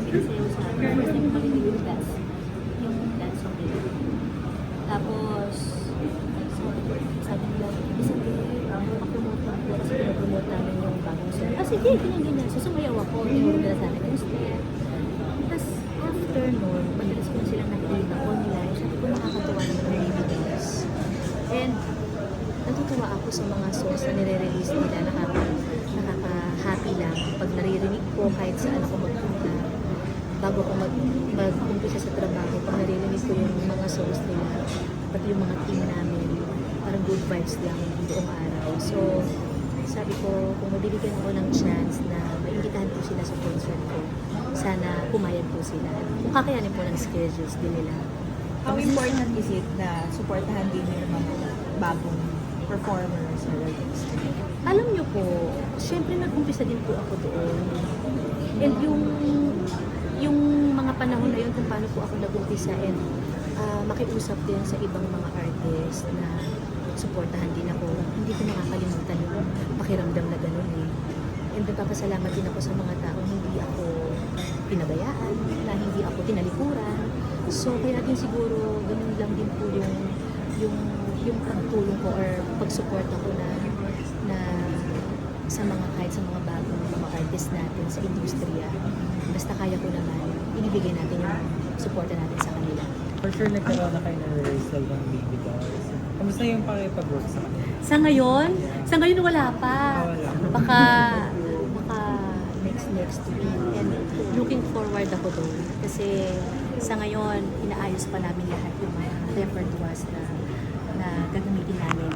pinasayaw sa akin. First time ko marinig yung dance song nila. Tapos, sabi nila, sabi, makapromote ako kasi pinapromote namin yung bagong song. Sige, ganyan. So, sumayaw ako, tinuro nila sa akin yung step. Tapos, after nun, madalas ko na silang nakikita online. Sabi ko, nakakatuwa naman ng baby dolls. And, natutuwa ako sa mga songs na nire-release nila. Nakaka-happy lang pag naririnig ko kahit saan ako magpunta. Bago ako mag-umpisa sa trabaho, pag naririnig ko yung mga songs nila, pati yung mga team namin, parang good vibes lang buong araw. So, sabi ko, kung mabibigyan ako ng chance na maimbitahan po sila sa concert ko, sana pumayag po sila. Kung kakayanin po ng schedules din nila. How important is it na supportahan din yung mga bagong performers or artists? Alam niyo po, syempre nag-umpisa din po ako doon. And yung mga panahon na yun kung paano po ako nag-umpisa and makiusap din sa ibang mga artist na suportahan din ako. Hindi ko makakalimutan yung pakiramdam na gano'n eh. And nagpapasalamat din ako sa mga taong hindi ako pinabayaan, na hindi ako tinalikuran. So kaya din siguro ganun lang din po yung pagtulong ko or pag-support ako na sa mga kahit sa mga bagong mga artist natin sa industriya. Basta kaya ko naman, inibigay natin yung suporta natin sa kanila. For sure, nagkaroon na kayo ng rehearsal ng baby dolls. Kamusta yung pakipag-work sa kanila? Sa ngayon wala pa. Wala. Baka next week. And looking forward ako doon. Kasi sa ngayon, inaayos pa namin lahat yung mga repertoires na gagamitin namin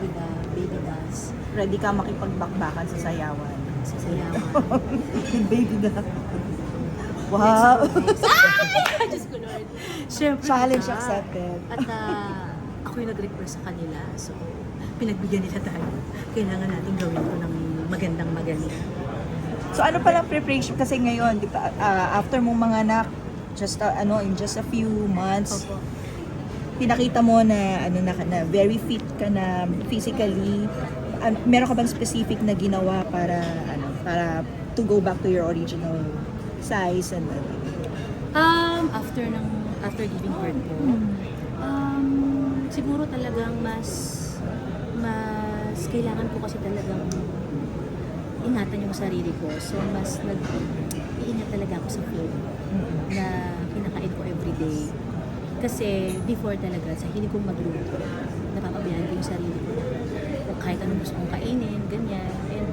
with the baby dolls. Ready ka makipagbakbakan sa sayawan? Sa sayawan. With baby doll. Wow! Ay, Diyos ko Lord. Siyempre, Challenge diba? accepted. At ako yung nag-request sa kanila. So, pinagbigyan nila tayo. Kailangan natin gawin ko ng maganda. So ano pala preparation? Kasi ngayon, di ba, after mong mga anak, in just a few months, Opo. pinakita mo na na very fit ka na physically. Meron ka bang specific na ginawa para to go back to your original size and After giving birth po, siguro talagang mas kailangan ko kasi talagang ingatan yung sarili ko. So, mas nag-iingat talaga ako sa food na kinakain ko everyday. Kasi before talaga, sa hilig kong magluto, napapabayaan ko yung sarili ko. Kung kahit anong gusto kong kainin, ganyan. And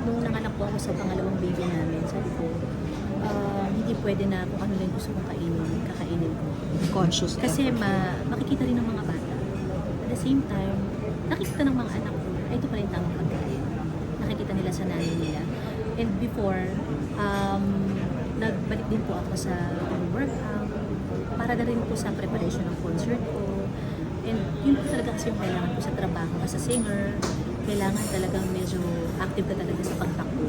nung nanganak po ako sa pangalawang baby namin, sabi ko, hindi pwede na kung ano lang gusto kong kainin, kakainin ko. conscious ka? Kasi makikita rin ng mga bata. At the same time, nakikita ng mga anak ko, ay ito pa rin tamang pagkain. Nakikita nila sa nanay nila. And before, nagbalik din po ako sa workout para na rin po sa preparation ng concert ko. And yun po talaga kasi yung kailangan ko sa trabaho as a singer. Kailangan talagang medyo active ka talaga sa pagtakbo.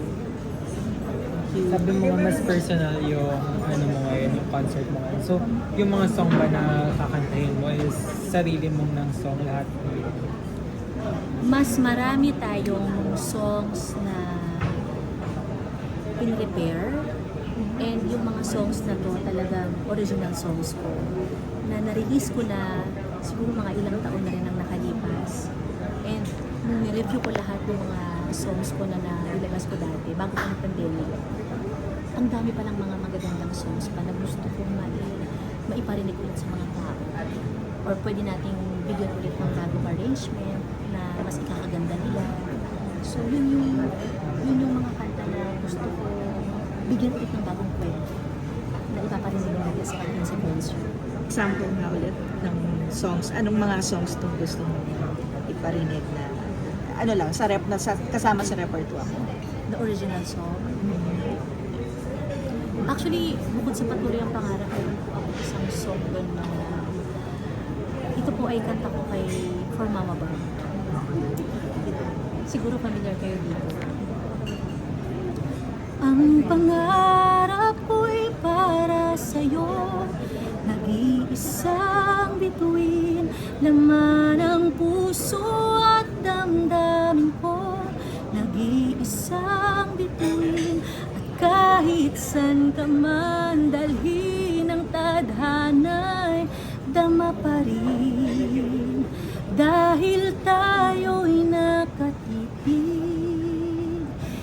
Sabi mo nga mas personal yung mo ngayon, yung concert mo ngayon. So, yung mga song ba na kakantahin mo is sarili mong ng song lahat? Mas marami tayong songs na in-repair and yung mga songs na to talagang original songs ko na na-release ko na siguro mga ilang taon na rin ang nakalipas. And nung ni-review ko lahat ng mga songs ko na nilabas ko dati bago pa ng pandemic, ang dami palang mga magagandang songs pa na gusto kong maiparinig ulit sa mga tao. Or pwede nating bigyan ulit ng bagong arrangement na mas ikakaganda nila. So yun yung mga kanta na gusto ko bigyan ulit ng bagong kwento na ipaparinig natin sa kanila sa concert. Example nga ulit ng songs. Anong mga songs itong gusto mo iparinig na kasama sa repertoire mo? The original song. Actually, bukod sa Patuloy ang Pangarap, meron po ako isang song doon na ito po ay kanta ko kay For Mama Bar. Siguro familiar kayo dito. Ang pangarap ko'y para sa'yo, nag-iisang bituin, laman ang puso at damdamin ko, nag-iisang bituin, at kahit san ka man dalhin ng tadhana'y dama pa rin. Dahil tayo'y nakatipid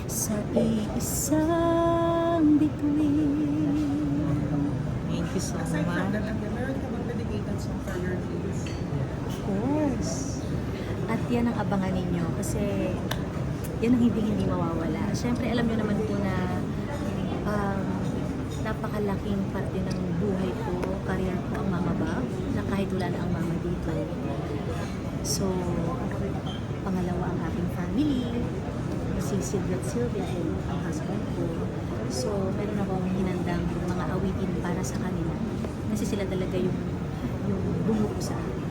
sa iisang bituin. Thank you so Aside from much. that, meron ka bang dedicated song for your kids? Of course. At yan ang abangan ninyo kasi yan ang hindi mawawala. Siyempre, alam nyo naman po na napakalaking parte ng buhay ko, career ko ang Mama Bob, na kahit wala na ang mama dito. So, pangalawa ang aking family, si Sylvia at Sylvia and ang husband ko. So, meron akong hinandang mga awitin para sa kanila. Kasi sila talaga yung bumuo sa akin.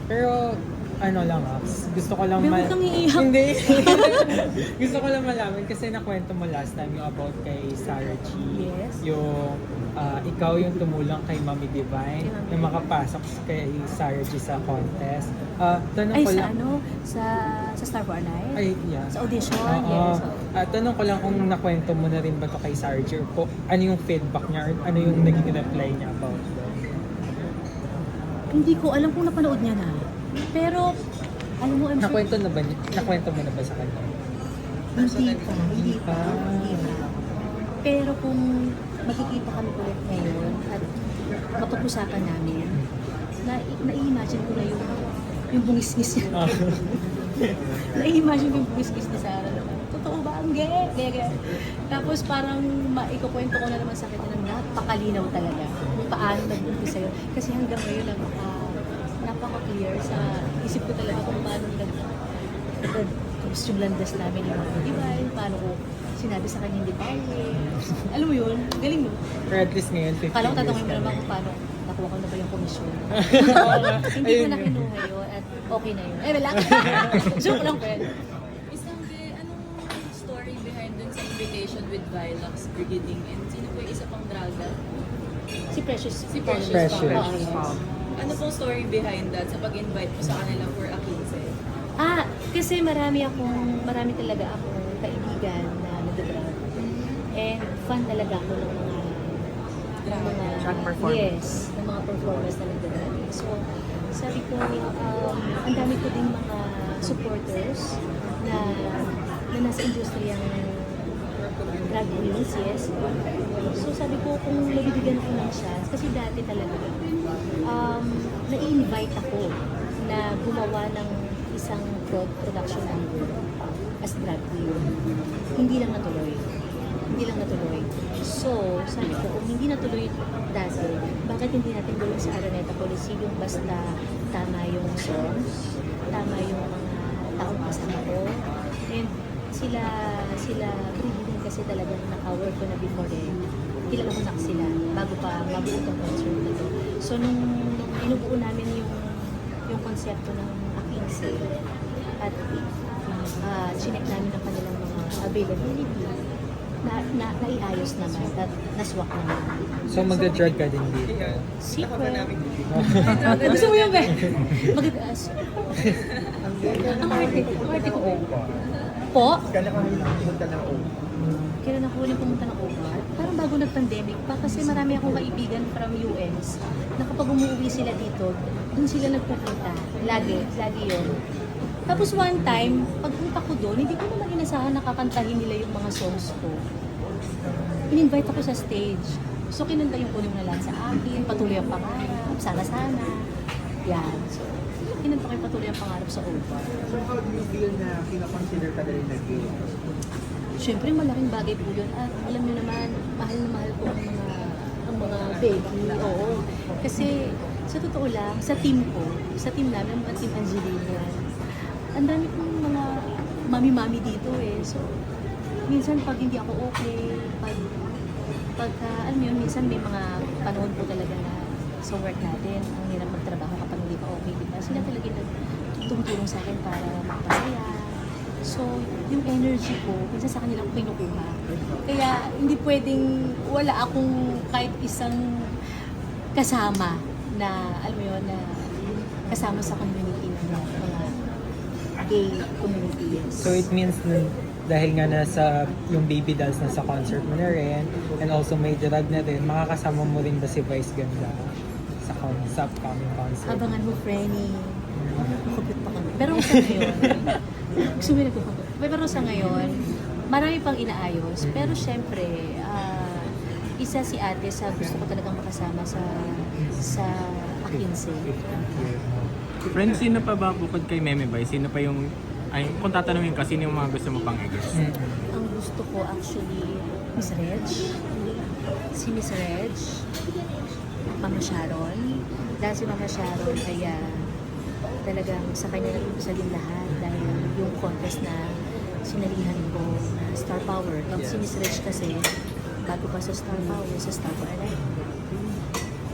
Pero, ano lang gusto ko lang Huwag kang iiyak. Hindi. Gusto ko lang malaman kasi nakwento mo last time yung about kay Sarah G. Yes. Yung ikaw yung tumulong kay Mami Divine Kay Mami na makapasok kay Sarah G sa contest. Tanong Ay, ko sa lang. ano? Sa Star for a Night? Ay, yeah. Sa audition? Oo. Yes. Tanong ko lang kung nakwento mo na rin ba to kay Sarah G or ano yung feedback niya or ano yung naging reply niya about it. Hindi ko alam kung napanood niya na. Pero, alam mo, I'm sure, Nakwento mo na ba sa kanya? hindi pa. Hindi pa. Pero kung magkikita kami ulit ngayon at mapag-usapan namin, na-imagine ko na yung bungisgis niya. Na-imagine ko yung bungisgis ni Sarah naman. Totoo ba? Ang gaya. Tapos parang maikukwento ko na naman sa kanya na napakalinaw talaga kung paano nag-umpisa yun. Kasi hanggang ngayon napaka-clear sa isip ko talaga kung paano tapos yung landas namin yung mga divine, paano ko sinabi sa kanya hindi pwede. Alam mo yun? Galing mo. Or at least ngayon, 15 Kala ko years tatanungin mo na. naman kung paano nakuha ko na ba yung komisyon. Oo nga. Hindi ko Ayun na yun. kinuha yun at okay na yun. Wala. Joke lang, friend. Isang anong story behind dun sa invitation with Vilox Brigading and sino po yung isa pang draga? Si Precious. Si Precious. Precious. Oo. Ano pong story behind that sa pag-invite mo sa kanila for a 15? Kasi marami talaga akong kaibigan na nag-drag. And fan talaga ako ng mga Drag performers. Yes, ng mga performers na nag-drag. So, sabi ko, ang dami ko ding mga supporters na nasa industriyang drag queens, yes. So sabi ko, kung mabibigyan ko ng chance, kasi dati talaga, na-invite ako na gumawa ng isang production number as drag queen. Hindi lang natuloy. So, sabi ko, kung hindi natuloy dati, bakit hindi natin gawin sa Araneta Coliseum basta tama yung songs, tama yung mga taong kasama ko, and sila Brigading kasi talagang naka-work ko na before kilala ko na sila bago pa mabuo itong concert na to. So, nung inubuo namin yung konsepto ng Akinse at chinek namin ang kanilang mga availability, naiayos naman at naswak naman. So magda-drag ka din dito. Secret. Gusto mo yun ba? Ang arte ko ba? Po? Kailan ka pumunta ng O? Kailan ako huling pumunta ng OVAR? Parang bago nag-pandemic pa kasi marami akong kaibigan from US na kapag umuwi sila dito, dun sila nagpupunta. Lagi yun. Tapos one time, pagpunta ko doon, hindi ko naman inasahan na kakantahin nila yung mga songs ko. In-invite ako sa stage. So kinanta yung kunin mo na lang sa akin, patuloy ang pangarap, sana. Yan. So, kinanta ko yung patuloy ang pangarap sa OVAR. So how do you feel na kinakonsider ka na rin nag-gay? Siyempre, malaking bagay po yun. At alam niyo naman, mahal na mahal ko ang mga baby. Oo. Kasi, sa totoo lang, sa team namin, ang team Angelina, ang dami kong mga mami-mami dito eh. So, minsan pag hindi ako okay, alam mo yun, minsan may mga panahon po talaga na sa work natin, ang hirap magtrabaho kapag hindi ka okay, diba? Sila talaga tumutulong sa akin para makapasaya. So, yung energy ko, minsan sa kanila ko kinukuha. Kaya, hindi pwedeng wala akong kahit isang kasama na, alam mo yun, na kasama sa community ng mga gay community. Yes. So it means na dahil nga nasa yung baby dolls nasa concert mo na rin, and also may drag na rin, makakasama mo rin ba si Vice Ganda sa upcoming concert? Abangan mo, Frenny. Kupit pa kami. Pero sa ngayon, gusto mo na pero sa ngayon, marami pang inaayos. Pero syempre, isa si ate sa gusto ko talagang makasama sa Akinse. Friend, sino pa ba bukod kay Meme Bay? Sino pa yung, ay, kung tatanungin ka, sino yung mga gusto mo pang i-guess? Ang gusto ko actually, Miss Reg. Si Miss Reg, Mama Sharon. Dahil si Mama Sharon ay talagang sa kanya nag-usalin lahat dahil yung contest na sinalihan ko na Star Power. Tapos si Miss Reg kasi, bago pa sa Star Power, sa Star Power Alive.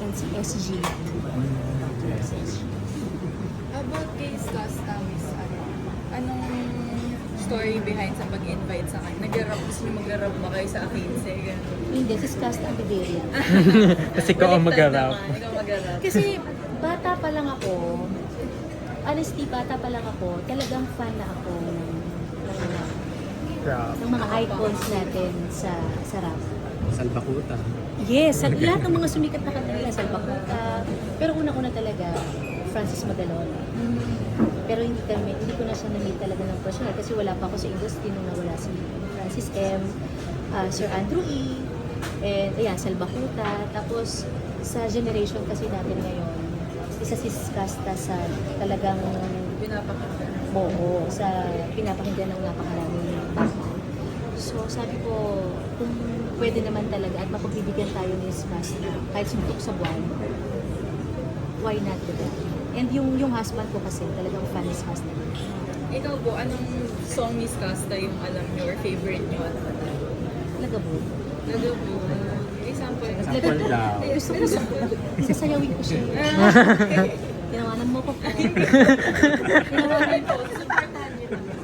And si SG. SG. About kay Skasta, Miss, anong story behind sa pag-invite sa akin? Gusto niyo mag-rap ba kayo sa Akinse? Hindi, si Skasta ang bibili. Kasi ikaw ang mag-rap. Ikaw mag-rap. Kasi bata pa lang ako, honestly, bata pa lang ako, talagang fan na ako ng mga icons natin sa rap. Salbakuta. Yes, lahat ng mga sumikat na kanta nila, Salbakuta. Pero una-una talaga, Francis Magalona. Pero hindi ko na siya na-meet talaga ng personal kasi wala pa ako sa industry nung nawala si Francis M, Sir Andrew E, and ayan, Salbakuta. Tapos sa generation kasi natin ngayon, isa si Skasta sa talagang Pinapakita. oo, sa pinapakinggan ng napakaraming bata. So sabi ko, kung pwede naman talaga at mapagbibigyan tayo ni Skasta kahit suntok sa buwan, why not do that? And yung husband ko kasi talagang fan ni Skasta. Ikaw po, anong song ni Skasta yung alam niyo or favorite niyo? Lagabo. Lagabo. Example. Sample daw. Gusto ko sasayawin ko siya. Tinawanan mo ko. Tinawanan ko. Supportahan niyo naman.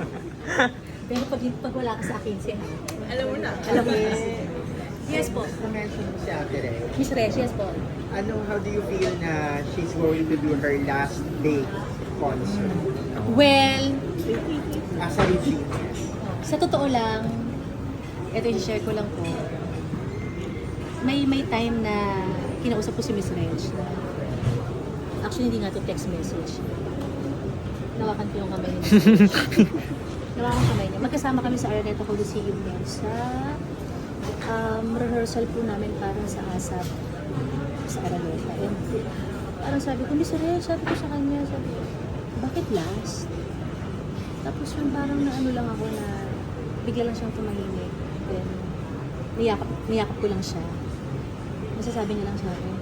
Pero pag wala ka sa akin, siya. Alam mo na. Alam mo yun. Yes po. Na-mention mo si Ate Rey. Miss Resh, yes po. How do you feel na she's going to do her last day concert? Well, As a Regine. sa totoo lang, ito i-share ko lang po. May time na kinausap ko si Miss Reg na actually hindi nga to text message. Nawakan ko yung kamay niya. Nawakan kamay niya. Magkasama kami sa Araneta Coliseum yan sa rehearsal po namin para sa ASAP sa Araneta. And parang sabi ko, Miss Reg, sabi ko sa kanya, sabi ko, bakit last? Tapos yung parang na ano lang ako na bigla lang siyang tumahimik. Then, niyakap ko lang siya. Masasabi niya lang sa akin.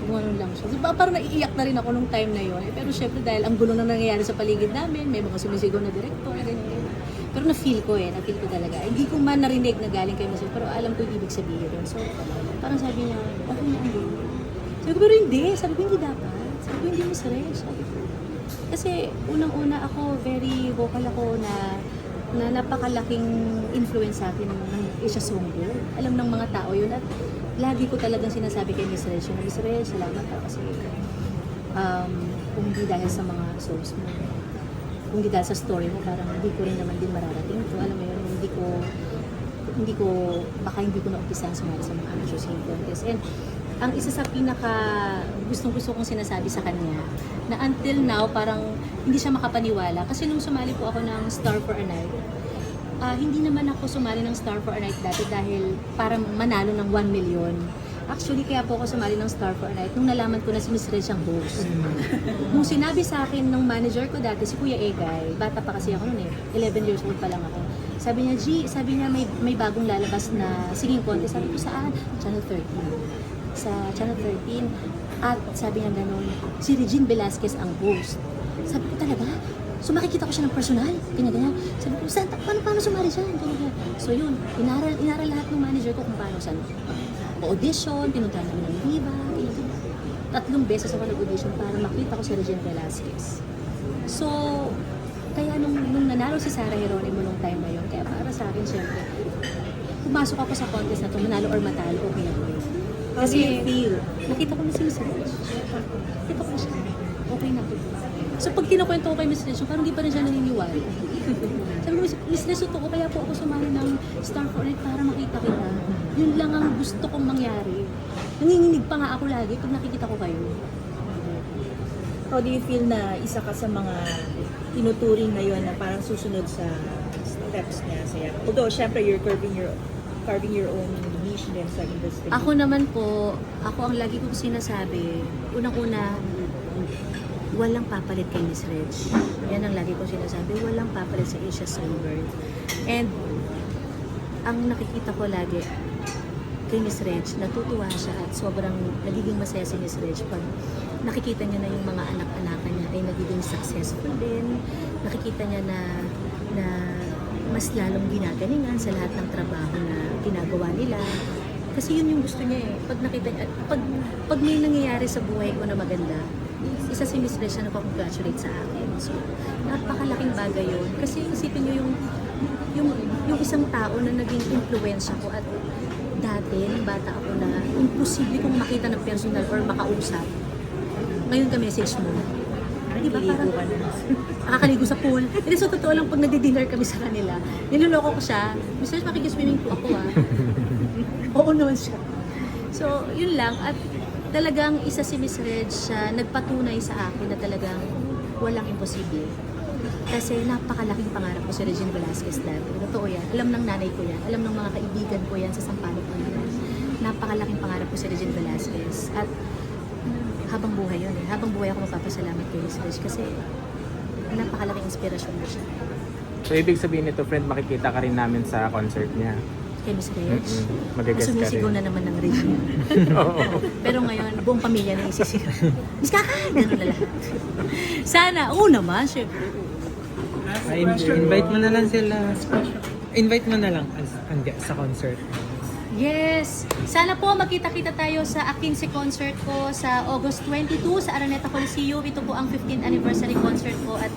Gumanon lang siya. Diba, parang naiiyak na rin ako nung time na yun. Pero syempre dahil ang gulo na nangyayari sa paligid namin, may mga sumisigaw na director, ganyan. Pero na-feel ko na-feel ko talaga. Hindi ko man narinig na galing kay Mas, pero alam ko yung ibig sabihin yun. So, parang sabi niya, okay na ang gulo. Sabi ko, pero hindi. Sabi ko, hindi dapat. Sabi ko, hindi mo sarili. Sabi ko. Kasi unang-una ako, very vocal ako na napakalaking influence sa akin ng Asia Songbook. Alam ng mga tao yun at lagi ko talagang sinasabi kay Miss Reg, Miss Reg, salamat ka kasi kung hindi dahil sa mga songs mo, kung hindi dahil sa story mo, parang hindi ko rin naman din mararating ito. Alam mo yun, baka hindi ko na-umpisa ang sumali sa mga amateur singing contest. And ang isa sa pinaka gustong-gusto kong sinasabi sa kanya, na until now, parang hindi siya makapaniwala. Kasi nung sumali po ako ng Star for a Night, hindi naman ako sumali ng Star for a Night dati dahil parang manalo ng 1 million. Actually, kaya po ako sumali ng Star for a Night nung nalaman ko na si Miss Reg ang host. Nung sinabi sa akin ng manager ko dati, si Kuya Egay, bata pa kasi ako noon 11 years old pa lang ako. Sabi niya, sabi niya may bagong lalabas na singing contest. Sabi ko, saan? Channel 13. Sa Channel 13. At sabi niya gano'n, si Regine Velasquez ang host. Sabi ko talaga, so makikita ko siya ng personal, ganyan. Sabi ko, paano sumali siya? Ganyan. So yun, inaral lahat ng manager ko kung paano saan. Audition, pinuntahan namin ng Viva, ganyan. 3 beses ako nag-audition para makita ko si Regine Velasquez. So, kaya nung nanalo si Sarah Geronimo nung time na yun, kaya para sa akin, syempre, pumasok ako sa contest na to, manalo or matalo, okay na yun. Kasi nakita ko na si Miss Reg. Nakita ko na siya. Okay na po. So pag kinukwento ko kay Miss Reg, parang hindi pa rin siya naniniwala. Sabi ko, Miss Les, totoo, kaya po ako sumali ng Star for It para makita kita. Yun lang ang gusto kong mangyari. Nanginginig pa nga ako lagi pag nakikita ko kayo. How do you feel na isa ka sa mga tinuturing ngayon na parang susunod sa steps niya sa although syempre you're carving your own niche din sa industry. Ako naman po, ako ang lagi kong sinasabi, unang-una, walang papalit kay Miss Reg. Yan ang lagi kong sinasabi, walang papalit sa Asia Songbird. And ang nakikita ko lagi kay Miss Reg, natutuwa siya at sobrang nagiging masaya si Miss Reg pag nakikita niya na yung mga anak-anakan niya ay nagiging successful din. Nakikita niya na mas lalong ginagalingan sa lahat ng trabaho na ginagawa nila. Kasi yun yung gusto niya eh. Pag nakita niya, pag may nangyayari sa buhay ko na maganda, isa si Miss Reg na nagpa-congratulate sa akin. So, napakalaking bagay yun. Kasi isipin niyo yung isang tao na naging influensya ko at dati, nung bata ako na imposible kong makita ng personal or makausap. Ngayon ka message mo. Di ba parang nakakaligo sa pool. Hindi, so totoo lang pag nagdi-dinner kami sa kanila, niloloko ko siya. Mr. Makikiswimming po ako Oo naman siya. So, yun lang. At talagang isa si Miss Reg siya nagpatunay sa akin na talagang walang imposible. Kasi napakalaking pangarap ko si Regine Velasquez dati. Totoo yan. Alam ng nanay ko yan. Alam ng mga kaibigan ko yan sa Sampaloc Panginoon. Napakalaking pangarap ko si Regine Velasquez. At habang buhay yun eh. Habang buhay ako magpapasalamat kay Miss Reg kasi napakalaking inspirasyon mo siya. So, ibig sabihin nito, friend, makikita ka rin namin sa concert niya. Kay Miss Reg. Mag-guest ka Sumisigaw rin. na naman ng Regine. Oo. Pero ngayon, buong pamilya na isisigaw. Miss Kaka! Ganun na lahat. Sana. Oo naman, syempre. Invite mo na lang sila. Invite mo na lang ang guest sa concert. Yes! Sana po magkita-kita tayo sa A15 concert ko sa August 22 sa Araneta Coliseum. Ito po ang 15th anniversary concert ko at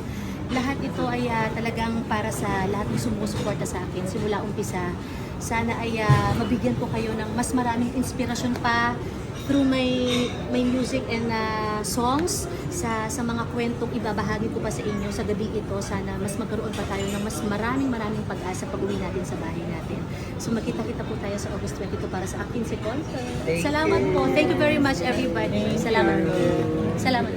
lahat ito ay talagang para sa lahat ng sumusuporta sa akin simula umpisa. Sana ay mabigyan ko kayo ng mas maraming inspirasyon pa through my music and songs sa mga kwentong ibabahagi ko pa sa inyo sa gabi ito. Sana mas magkaroon pa tayo ng mas maraming pag-asa pag uwi natin sa bahay natin. So magkita-kita po tayo sa August 22 para sa A15 concert. Salamat po. Thank you very much everybody. Salamat po. Salamat.